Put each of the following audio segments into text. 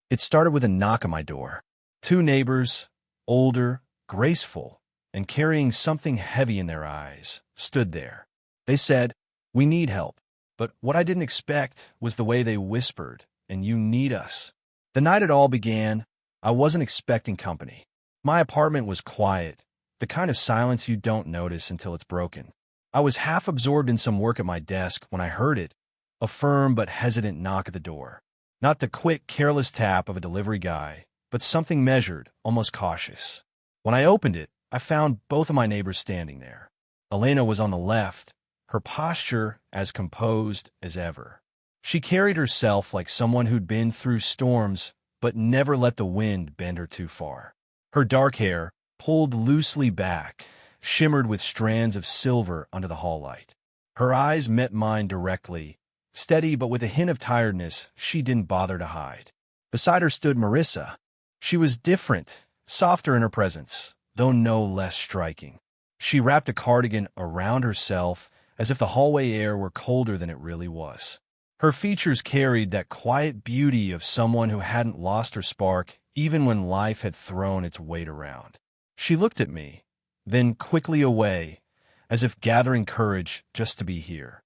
It started with a knock on my door. Two neighbors, older, graceful, and carrying something heavy in their eyes, stood there. They said, "We need help." But what I didn't expect was the way they whispered, "And you need us." The night it all began, I wasn't expecting company. My apartment was quiet, the kind of silence you don't notice until it's broken. I was half absorbed in some work at my desk when I heard it, a firm but hesitant knock at the door. Not the quick, careless tap of a delivery guy, but something measured, almost cautious. When I opened it, I found both of my neighbors standing there. Elena was on the left, her posture as composed as ever. She carried herself like someone who'd been through storms but never let the wind bend her too far. Her dark hair, pulled loosely back, shimmered with strands of silver under the hall light. Her eyes met mine directly, steady but with a hint of tiredness she didn't bother to hide. Beside her stood Marissa. She was different, softer in her presence, though no less striking. She wrapped a cardigan around herself as if the hallway air were colder than it really was. Her features carried that quiet beauty of someone who hadn't lost her spark even when life had thrown its weight around. She looked at me, then quickly away, as if gathering courage just to be here.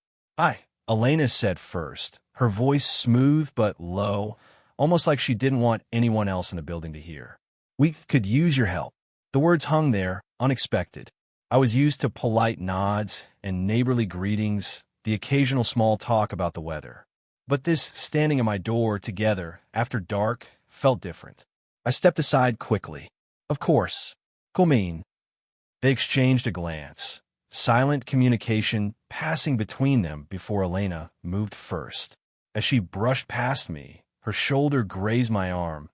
Elena said first, her voice smooth but low, almost like she didn't want anyone else in the building to hear. "We could use your help." The words hung there, unexpected. I was used to polite nods and neighborly greetings, the occasional small talk about the weather. But this standing at my door together, after dark, felt different. I stepped aside quickly. "Of course. Come in." They exchanged a glance, silent communication passing between them before Elena moved first. As she brushed past me, her shoulder grazed my arm.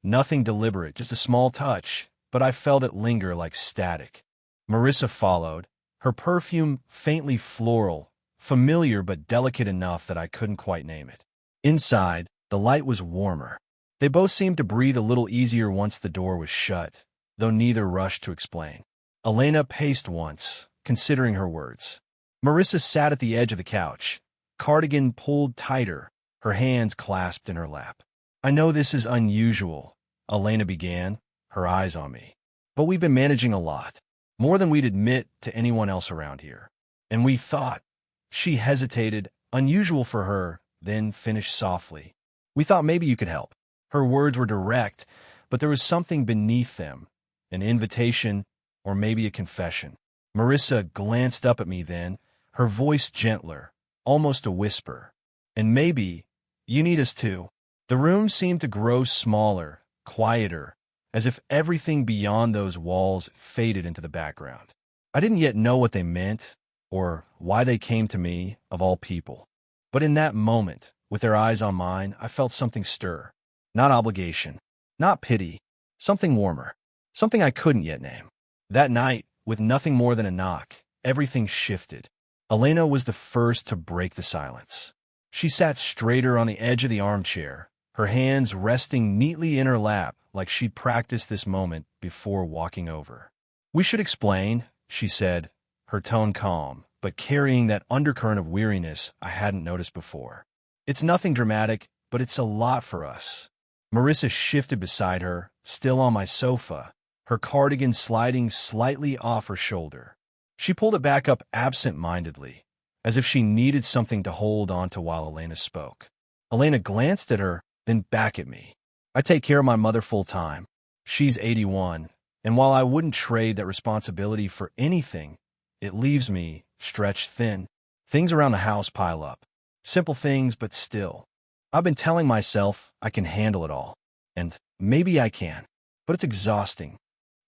Nothing deliberate, just a small touch, but I felt it linger like static. Marissa followed, her perfume faintly floral, familiar but delicate enough that I couldn't quite name it. Inside, the light was warmer. They both seemed to breathe a little easier once the door was shut, though neither rushed to explain. Elena paced once, considering her words. Marissa sat at the edge of the couch, cardigan pulled tighter, her hands clasped in her lap. "I know this is unusual," Elena began, her eyes on me. "But we've been managing a lot, more than we'd admit to anyone else around here. And we thought—" She hesitated, unusual for her, then finished softly. "We thought maybe you could help." Her words were direct, but there was something beneath them, an invitation, or maybe a confession. Marissa glanced up at me then, her voice gentler, almost a whisper. "And maybe you need us too." The room seemed to grow smaller, quieter, as if everything beyond those walls faded into the background. I didn't yet know what they meant, or why they came to me, of all people. But in that moment, with their eyes on mine, I felt something stir. Not obligation, not pity, something warmer, something I couldn't yet name. That night, with nothing more than a knock, everything shifted. Elena was the first to break the silence. She sat straighter on the edge of the armchair, her hands resting neatly in her lap like she'd practiced this moment before walking over. "We should explain," she said, her tone calm, but carrying that undercurrent of weariness I hadn't noticed before. "It's nothing dramatic, but it's a lot for us." Marissa shifted beside her, still on my sofa, her cardigan sliding slightly off her shoulder. She pulled it back up absent-mindedly, as if she needed something to hold onto while Elena spoke. Elena glanced at her, then back at me. "I take care of my mother full-time. She's 81, and while I wouldn't trade that responsibility for anything, it leaves me stretched thin. Things around the house pile up. Simple things, but still. I've been telling myself I can handle it all, and maybe I can, but it's exhausting."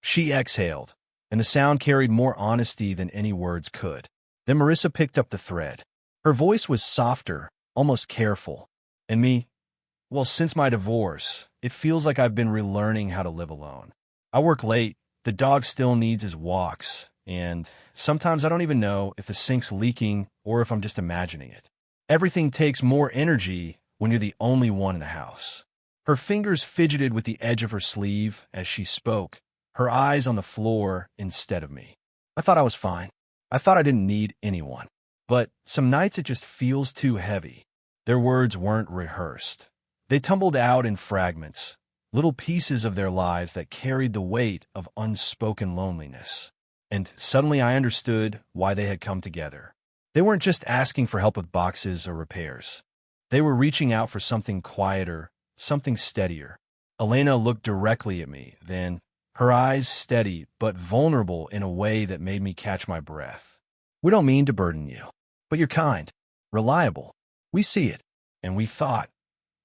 She exhaled, and the sound carried more honesty than any words could. Then Marissa picked up the thread. Her voice was softer, almost careful. "And me? Well, since my divorce, it feels like I've been relearning how to live alone. I work late, the dog still needs his walks, and sometimes I don't even know if the sink's leaking or if I'm just imagining it. Everything takes more energy when you're the only one in the house." Her fingers fidgeted with the edge of her sleeve as she spoke, her eyes on the floor instead of me. I thought I was fine. I thought I didn't need anyone. But some nights it just feels too heavy. Their words weren't rehearsed. They tumbled out in fragments, little pieces of their lives that carried the weight of unspoken loneliness. And suddenly I understood why they had come together. They weren't just asking for help with boxes or repairs. They were reaching out for something quieter, something steadier. Elena looked directly at me, then, her eyes steady but vulnerable in a way that made me catch my breath. "We don't mean to burden you, but you're kind, reliable. We see it, and we thought,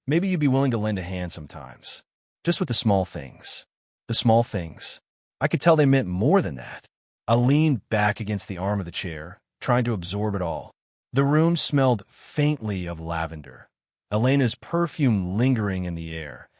maybe you'd be willing to lend a hand sometimes. Just with the small things." The small things. I could tell they meant more than that. I leaned back against the arm of the chair, trying to absorb it all. The room smelled faintly of lavender, Elena's perfume lingering in the air,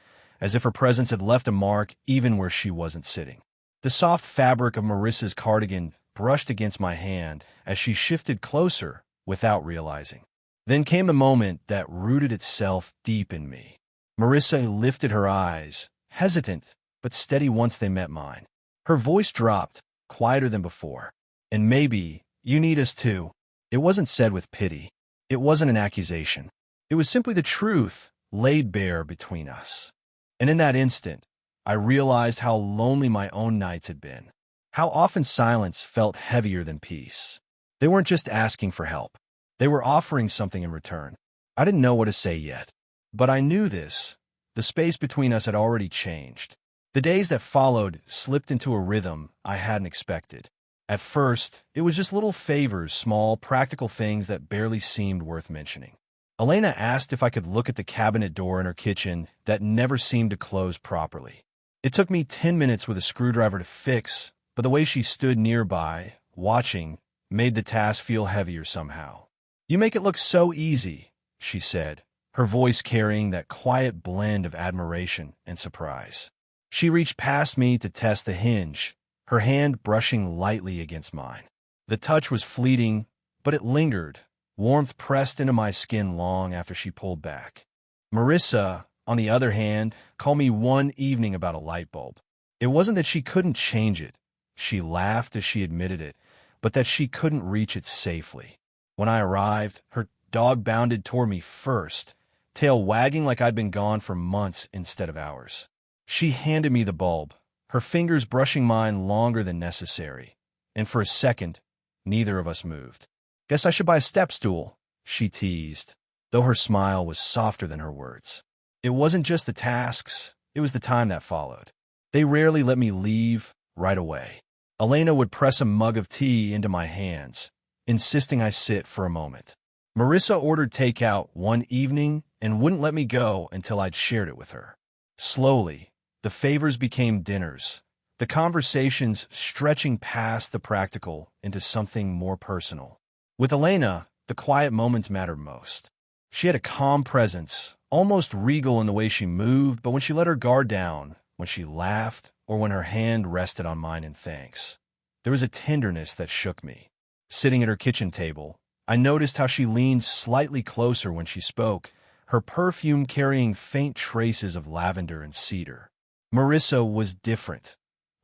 as if her presence had left a mark even where she wasn't sitting. The soft fabric of Marissa's cardigan brushed against my hand as she shifted closer without realizing. Then came a moment that rooted itself deep in me. Marissa lifted her eyes, hesitant but steady once they met mine. Her voice dropped, quieter than before. "And maybe you need us too." It wasn't said with pity. It wasn't an accusation. It was simply the truth laid bare between us. And in that instant, I realized how lonely my own nights had been, how often silence felt heavier than peace. They weren't just asking for help. They were offering something in return. I didn't know what to say yet, but I knew this. The space between us had already changed. The days that followed slipped into a rhythm I hadn't expected. At first, it was just little favors, small, practical things that barely seemed worth mentioning. Elena asked if I could look at the cabinet door in her kitchen that never seemed to close properly. It took me 10 minutes with a screwdriver to fix, but the way she stood nearby, watching, made the task feel heavier somehow. "You make it look so easy," she said, her voice carrying that quiet blend of admiration and surprise. She reached past me to test the hinge, her hand brushing lightly against mine. The touch was fleeting, but it lingered, warmth pressed into my skin long after she pulled back. Marissa, on the other hand, called me one evening about a light bulb. It wasn't that she couldn't change it, she laughed as she admitted it, but that she couldn't reach it safely. When I arrived, her dog bounded toward me first, tail wagging like I'd been gone for months instead of hours. She handed me the bulb, her fingers brushing mine longer than necessary, and for a second, neither of us moved. "Guess I should buy a step stool," she teased, though her smile was softer than her words. It wasn't just the tasks, it was the time that followed. They rarely let me leave right away. Elena would press a mug of tea into my hands, insisting I sit for a moment. Marissa ordered takeout one evening and wouldn't let me go until I'd shared it with her. Slowly, the favors became dinners, the conversations stretching past the practical into something more personal. With Elena, the quiet moments mattered most. She had a calm presence, almost regal in the way she moved, but when she let her guard down, when she laughed, or when her hand rested on mine in thanks, there was a tenderness that shook me. Sitting at her kitchen table, I noticed how she leaned slightly closer when she spoke, her perfume carrying faint traces of lavender and cedar. Marissa was different,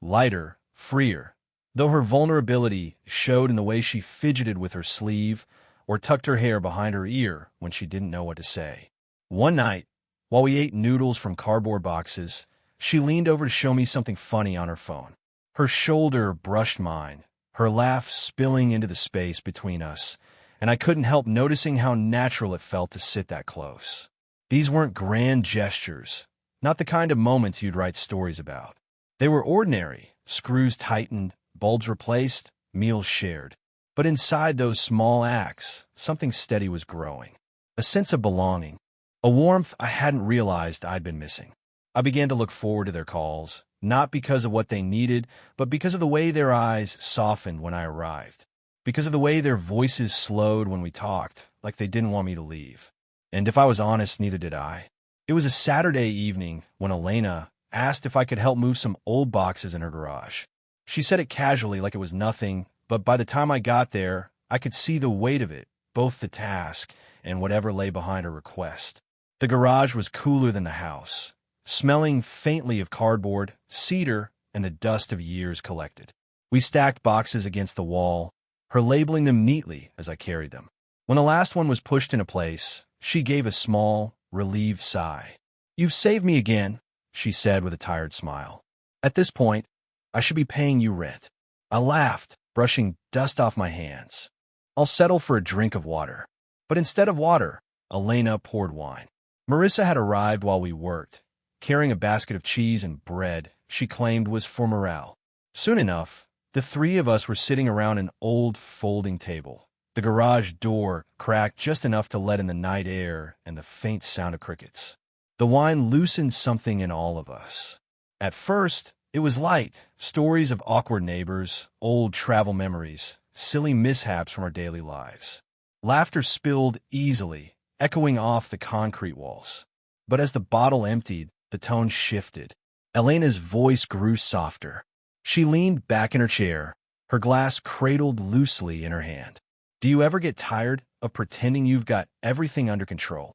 lighter, freer, though her vulnerability showed in the way she fidgeted with her sleeve or tucked her hair behind her ear when she didn't know what to say. One night, while we ate noodles from cardboard boxes, she leaned over to show me something funny on her phone. Her shoulder brushed mine, her laugh spilling into the space between us, and I couldn't help noticing how natural it felt to sit that close. These weren't grand gestures, not the kind of moments you'd write stories about. They were ordinary, screws tightened, bulbs replaced, meals shared. But inside those small acts, something steady was growing. A sense of belonging, a warmth I hadn't realized I'd been missing. I began to look forward to their calls, not because of what they needed, but because of the way their eyes softened when I arrived. Because of the way their voices slowed when we talked, like they didn't want me to leave. And if I was honest, neither did I. It was a Saturday evening when Elena asked if I could help move some old boxes in her garage. She said it casually like it was nothing, but by the time I got there, I could see the weight of it, both the task and whatever lay behind her request. The garage was cooler than the house, smelling faintly of cardboard, cedar, and the dust of years collected. We stacked boxes against the wall, her labeling them neatly as I carried them. When the last one was pushed into place, she gave a small, relieved sigh. "You've saved me again," she said with a tired smile. "At this point, I should be paying you rent." I laughed, brushing dust off my hands. "I'll settle for a drink of water." But instead of water, Elena poured wine. Marissa had arrived while we worked, carrying a basket of cheese and bread she claimed was for morale. Soon enough, the three of us were sitting around an old folding table. The garage door cracked just enough to let in the night air and the faint sound of crickets. The wine loosened something in all of us. At first, it was light, stories of awkward neighbors, old travel memories, silly mishaps from our daily lives. Laughter spilled easily, echoing off the concrete walls. But as the bottle emptied, the tone shifted. Elena's voice grew softer. She leaned back in her chair, her glass cradled loosely in her hand. "Do you ever get tired of pretending you've got everything under control?"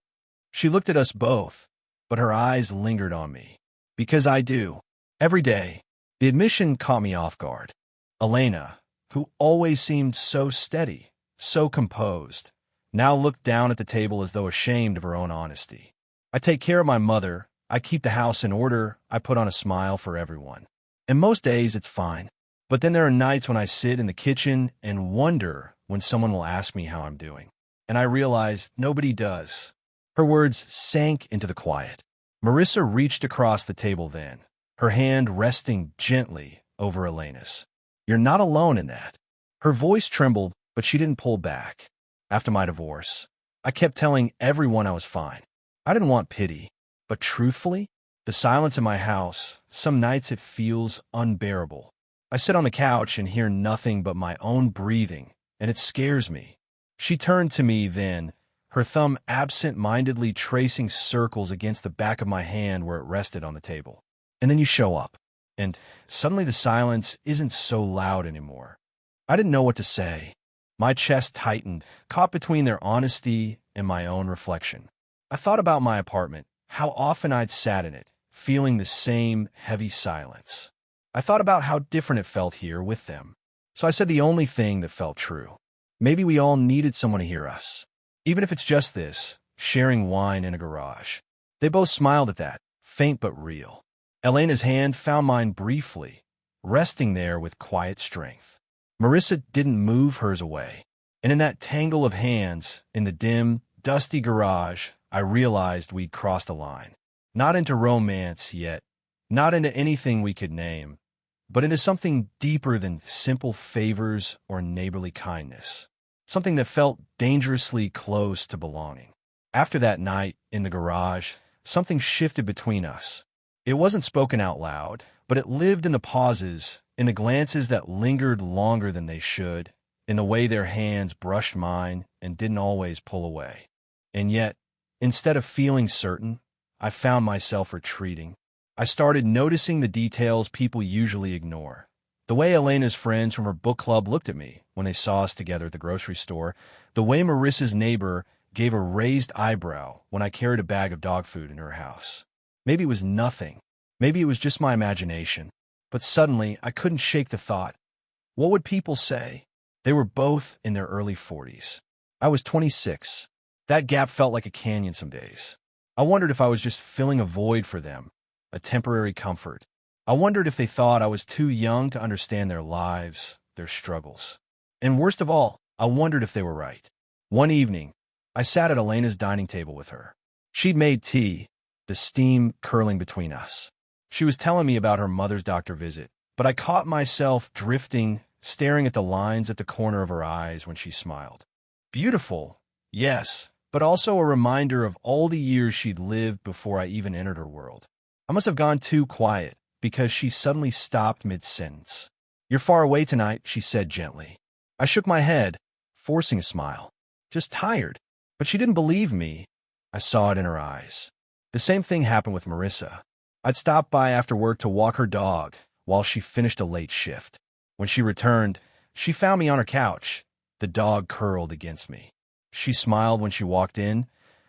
She looked at us both, but her eyes lingered on me. "Because I do. Every day." The admission caught me off guard. Elena, who always seemed so steady, so composed, now looked down at the table as though ashamed of her own honesty. "I take care of my mother. I keep the house in order. I put on a smile for everyone. And most days it's fine. But then there are nights when I sit in the kitchen and wonder when someone will ask me how I'm doing. And I realize nobody does." Her words sank into the quiet. Marissa reached across the table then, her hand resting gently over Elena's. "You're not alone in that." Her voice trembled, but she didn't pull back. "After my divorce, I kept telling everyone I was fine. I didn't want pity. But truthfully, the silence in my house, some nights it feels unbearable. I sit on the couch and hear nothing but my own breathing, and it scares me." She turned to me then, her thumb absent-mindedly tracing circles against the back of my hand where it rested on the table. "And then you show up, and suddenly the silence isn't so loud anymore." I didn't know what to say. My chest tightened, caught between their honesty and my own reflection. I thought about my apartment, how often I'd sat in it, feeling the same heavy silence. I thought about how different it felt here with them. So I said the only thing that felt true. Maybe we all needed someone to hear us. Even if it's just this, sharing wine in a garage. They both smiled at that, faint but real. Elena's hand found mine briefly, resting there with quiet strength. Marissa didn't move hers away. And in that tangle of hands, in the dim, dusty garage, I realized we'd crossed a line. Not into romance yet, not into anything we could name, but into something deeper than simple favors or neighborly kindness. Something that felt dangerously close to belonging. After that night in the garage, something shifted between us. It wasn't spoken out loud, but it lived in the pauses, in the glances that lingered longer than they should, in the way their hands brushed mine and didn't always pull away. And yet, instead of feeling certain, I found myself retreating. I started noticing the details people usually ignore. The way Elena's friends from her book club looked at me when they saw us together at the grocery store. The way Marissa's neighbor gave a raised eyebrow when I carried a bag of dog food in her house. Maybe it was nothing. Maybe it was just my imagination. But suddenly, I couldn't shake the thought. What would people say? They were both in their early 40s. I was 26. That gap felt like a canyon some days. I wondered if I was just filling a void for them, a temporary comfort. I wondered if they thought I was too young to understand their lives, their struggles. And worst of all, I wondered if they were right. One evening, I sat at Elena's dining table with her. She'd made tea, the steam curling between us. She was telling me about her mother's doctor visit, but I caught myself drifting, staring at the lines at the corner of her eyes when she smiled. Beautiful, yes, but also a reminder of all the years she'd lived before I even entered her world. I must have gone too quiet, because she suddenly stopped mid-sentence. "You're far away tonight," she said gently. I shook my head, forcing a smile. Just tired. But she didn't believe me. I saw it in her eyes. The same thing happened with Marissa. I'd stopped by after work to walk her dog while she finished a late shift. When she returned, she found me on her couch, the dog curled against me. She smiled when she walked in,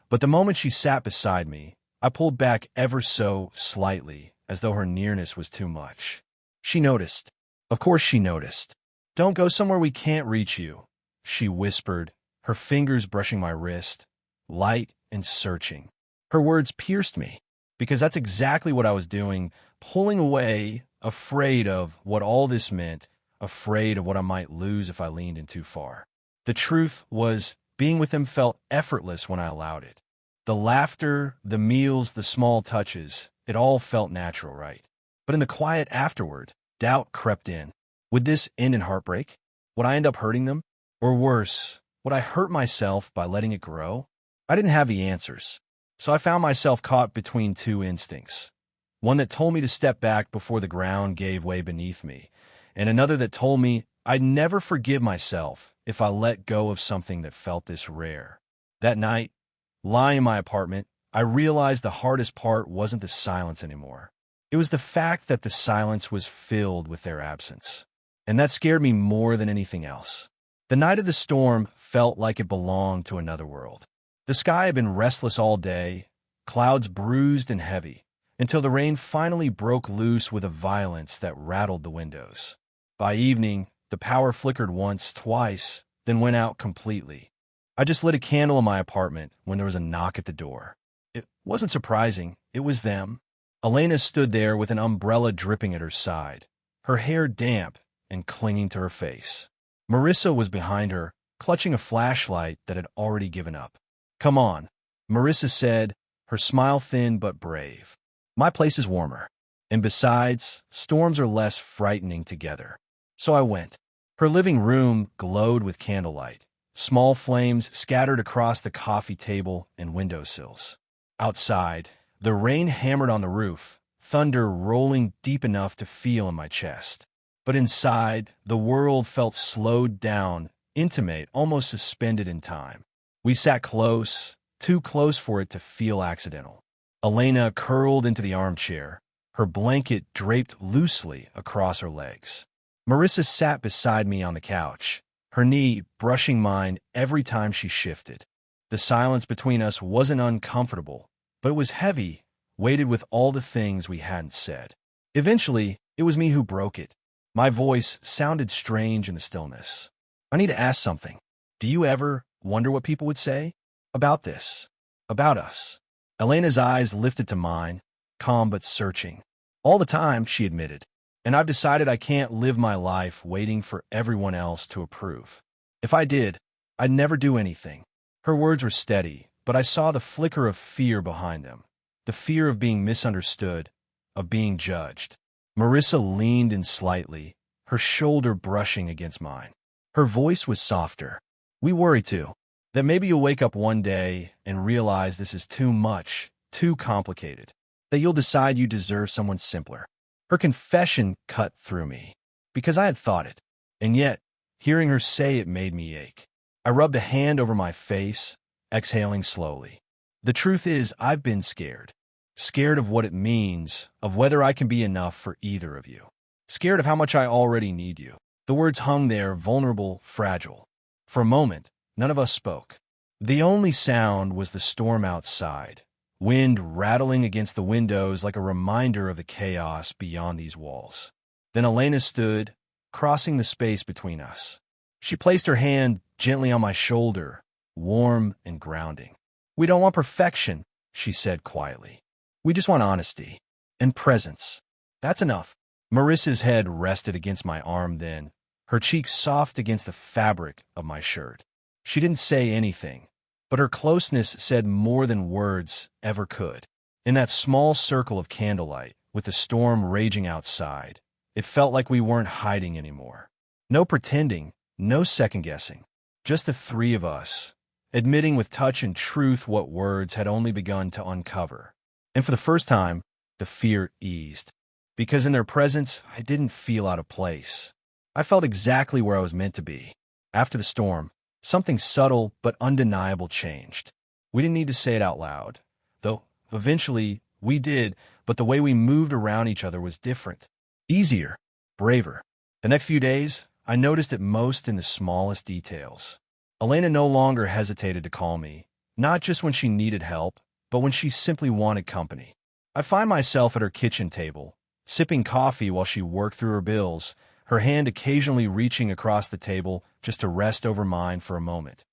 but the moment she sat beside me, I pulled back ever so slightly, as though her nearness was too much. She noticed. Of course she noticed. "Don't go somewhere we can't reach you," she whispered, her fingers brushing my wrist, light and searching. Her words pierced me. because that's exactly what I was doing, pulling away, afraid of what all this meant, afraid of what I might lose if I leaned in too far. The truth was, being with him felt effortless when I allowed it. The laughter, the meals, the small touches, it all felt natural, right? But in the quiet afterward, doubt crept in. Would this end in heartbreak? Would I end up hurting them? Or worse, would I hurt myself by letting it grow? I didn't have the answers, so I found myself caught between two instincts. One that told me to step back before the ground gave way beneath me, and another that told me I'd never forgive myself if I let go of something that felt this rare. That night, lying in my apartment, I realized the hardest part wasn't the silence anymore. It was the fact that the silence was filled with their absence. And that scared me more than anything else. The night of the storm felt like it belonged to another world. The sky had been restless all day, clouds bruised and heavy, until the rain finally broke loose with a violence that rattled the windows. By evening, the power flickered once, twice, then went out completely. I just lit a candle in my apartment when there was a knock at the door. It wasn't surprising. It was them. Elena stood there with an umbrella dripping at her side, her hair damp and clinging to her face. Marissa was behind her, clutching a flashlight that had already given up. "Come on," Marissa said, her smile thin but brave. "My place is warmer. And besides, storms are less frightening together." So I went. Her living room glowed with candlelight, small flames scattered across the coffee table and windowsills. Outside, the rain hammered on the roof, thunder rolling deep enough to feel in my chest. But inside, the world felt slowed down, intimate, almost suspended in time. We sat close, too close for it to feel accidental. Elena curled into the armchair, her blanket draped loosely across her legs. Marissa sat beside me on the couch, her knee brushing mine every time she shifted. The silence between us wasn't uncomfortable, but it was heavy, weighted with all the things we hadn't said. Eventually, it was me who broke it. My voice sounded strange in the stillness. "I need to ask something. Do you ever wonder what people would say about this, about us?" Elena's eyes lifted to mine, calm but searching. "All the time," she admitted. "And I've decided I can't live my life waiting for everyone else to approve. If I did, I'd never do anything." Her words were steady, but I saw the flicker of fear behind them, the fear of being misunderstood, of being judged. Marissa leaned in slightly, her shoulder brushing against mine. Her voice was softer. "We worry too, that maybe you'll wake up one day and realize this is too much, too complicated, that you'll decide you deserve someone simpler." Her confession cut through me, because I had thought it, and yet, hearing her say it made me ache. I rubbed a hand over my face, exhaling slowly. "The truth is, I've been scared. Scared of what it means, of whether I can be enough for either of you. Scared of how much I already need you." The words hung there, vulnerable, fragile. For a moment, none of us spoke. The only sound was the storm outside, wind rattling against the windows like a reminder of the chaos beyond these walls. Then Elena stood, crossing the space between us. She placed her hand gently on my shoulder, warm and grounding. "We don't want perfection," she said quietly. "We just want honesty and presence. That's enough." Marissa's head rested against my arm then, her cheeks soft against the fabric of my shirt. She didn't say anything, but her closeness said more than words ever could. In that small circle of candlelight, with the storm raging outside, it felt like we weren't hiding anymore. No pretending, no second-guessing. Just the three of us, admitting with touch and truth what words had only begun to uncover. And for the first time, the fear eased. Because in their presence, I didn't feel out of place. I felt exactly where I was meant to be. After the storm, something subtle but undeniable changed. We didn't need to say it out loud, though eventually we did, but the way we moved around each other was different. Easier, braver. The next few days, I noticed it most in the smallest details. Elena no longer hesitated to call me, not just when she needed help, but when she simply wanted company. I find myself at her kitchen table, sipping coffee while she worked through her bills, her hand occasionally reaching across the table just to rest over mine for a moment.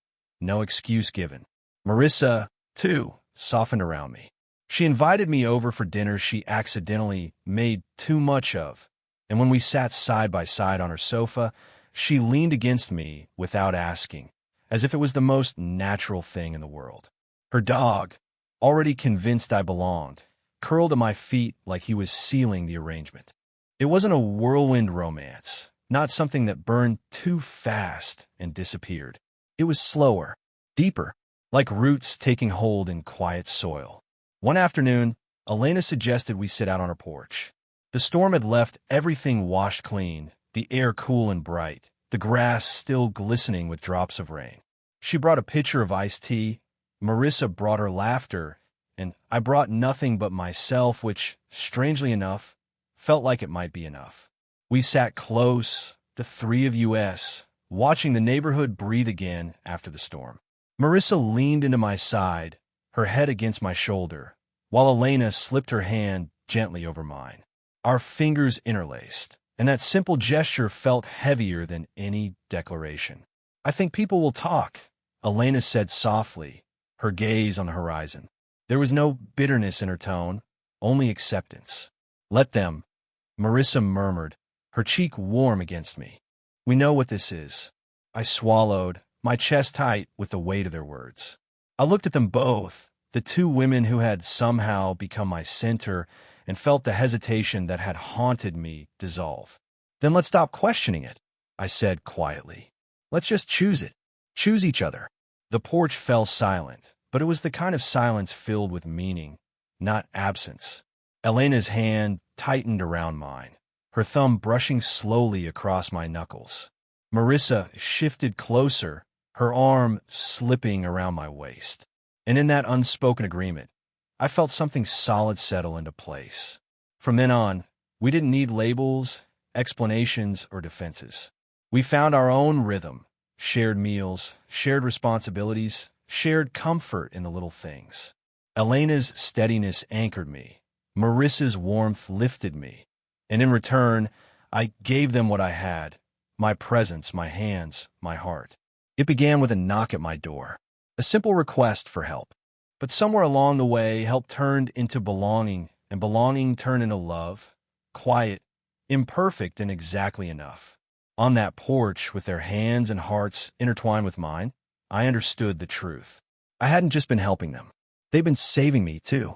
No excuse given. Marissa, too, softened around me. She invited me over for dinner she accidentally made too much of, and when we sat side by side on her sofa, she leaned against me without asking, as if it was the most natural thing in the world. Her dog, already convinced I belonged, curled at my feet like he was sealing the arrangement. It wasn't a whirlwind romance, not something that burned too fast and disappeared. It was slower, deeper, like roots taking hold in quiet soil. One afternoon, Elena suggested we sit out on her porch. The storm had left everything washed clean, the air cool and bright, the grass still glistening with drops of rain. She brought a pitcher of iced tea, Marissa brought her laughter, and I brought nothing but myself, which, strangely enough, felt like it might be enough. We sat close, the three of us, watching the neighborhood breathe again after the storm. Marissa leaned into my side, her head against my shoulder, while Elena slipped her hand gently over mine. Our fingers interlaced, and that simple gesture felt heavier than any declaration. "I think people will talk," Elena said softly, her gaze on the horizon. There was no bitterness in her tone, only acceptance. "Let them," Marissa murmured, her cheek warm against me. "We know what this is." I swallowed, my chest tight with the weight of their words. I looked at them both, the two women who had somehow become my center, and felt the hesitation that had haunted me dissolve. "Then let's stop questioning it," I said quietly. "Let's just choose it. Choose each other." The porch fell silent, but it was the kind of silence filled with meaning, not absence. Elena's hand tightened around mine, her thumb brushing slowly across my knuckles. Marissa shifted closer, her arm slipping around my waist. And in that unspoken agreement, I felt something solid settle into place. From then on, we didn't need labels, explanations, or defenses. We found our own rhythm, shared meals, shared responsibilities, shared comfort in the little things. Elena's steadiness anchored me. Marissa's warmth lifted me. And in return, I gave them what I had, my presence, my hands, my heart. It began with a knock at my door, a simple request for help. But somewhere along the way, help turned into belonging, and belonging turned into love, quiet, imperfect, and exactly enough. On that porch, with their hands and hearts intertwined with mine, I understood the truth. I hadn't just been helping them. They'd been saving me, too.